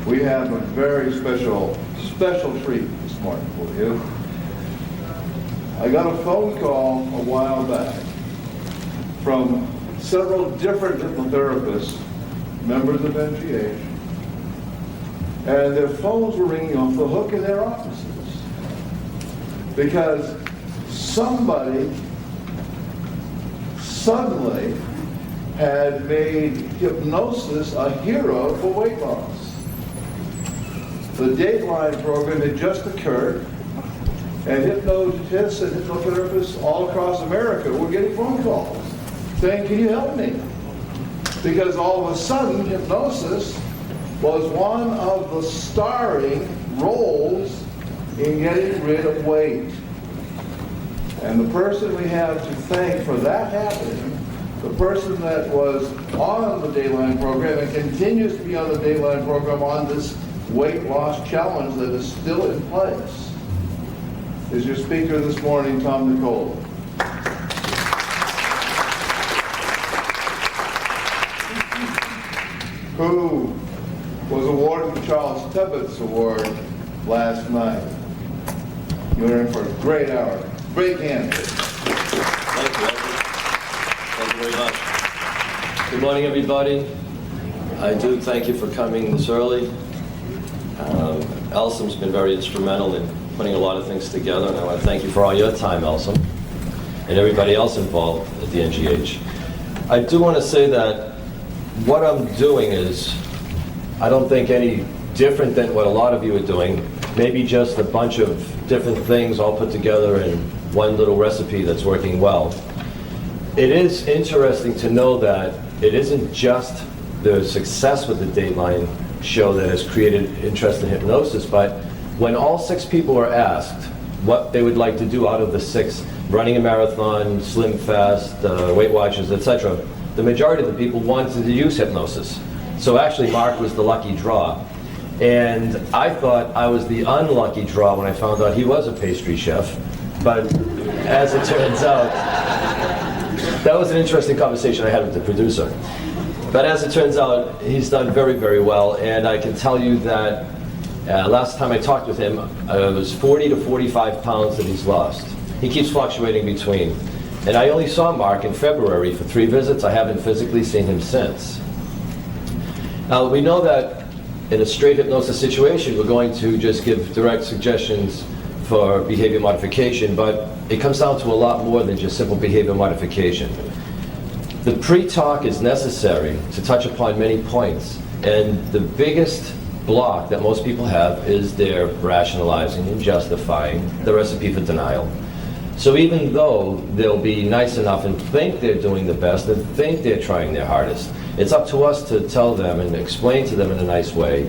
We have a very special treat this morning for you. I got a phone call a while back from several different hypnotherapists, members of NGH, and their phones were ringing off the hook in their offices because somebody suddenly had made hypnosis a hero for weight loss. The Dateline program had just occurred, and hypnotists and hypnotherapists all across America were getting phone calls saying, "Can you help me?" Because all of a sudden, hypnosis was one of the starring roles in getting rid of weight. And the person we have to thank for that happening, the person that was on the Dateline program and continues to be on the Dateline program on this weight loss challenge that is still in place, is your speaker this morning, Tom Nicoli. Who was awarded the Charles Tibbets Award last night. You're in for a great hour. Great hand. Thank you. Thank you very much. Good morning, everybody. I do thank you for coming this early. Elsom's been very instrumental in putting a lot of things together, and I want to thank you for all your time, Elsom, and everybody else involved at the NGH. I do want to say that what I'm doing is, I don't think any different than what a lot of you are doing, maybe just a bunch of different things all put together in one little recipe that's working well. It is interesting to know that it isn't just the success with the Dateline show that has created interest in hypnosis, but when all 6 people are asked what they would like to do out of the 6, running a marathon, slim fast, Weight Watchers, etc., the majority of the people wanted to use hypnosis. So actually Mark was the lucky draw. And I thought I was the unlucky draw when I found out he was a pastry chef. But as it turns out, that was an interesting conversation I had with the producer. But as it turns out, he's done very, very well. And I can tell you that last time I talked with him, it was 40 to 45 pounds that he's lost. He keeps fluctuating between. And I only saw Mark in February for 3 visits. I haven't physically seen him since. Now, we know that in a straight hypnosis situation, we're going to just give direct suggestions for behavior modification, but it comes down to a lot more than just simple behavior modification. The pre-talk is necessary to touch upon many points, and the biggest block that most people have is their rationalizing and justifying the recipe for denial. So even though they'll be nice enough and think they're doing the best and think they're trying their hardest, it's up to us to tell them and explain to them in a nice way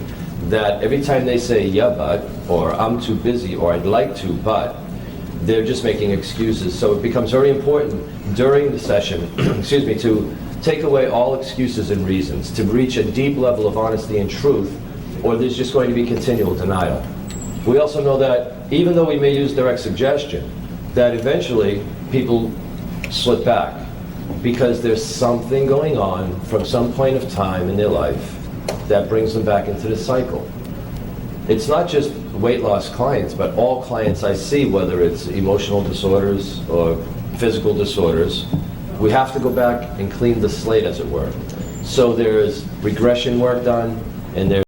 that every time they say, "yeah, but," or "I'm too busy," or "I'd like to, but," they're just making excuses. So it becomes very important during the session, excuse me, to take away all excuses and reasons, to reach a deep level of honesty and truth, or there's just going to be continual denial. We also know that even though we may use direct suggestion, that eventually people slip back because there's something going on from some point of time in their life that brings them back into the cycle. It's not just weight loss clients, but all clients I see, whether it's emotional disorders or physical disorders, we have to go back and clean the slate, as it were. So there's regression work done, and there's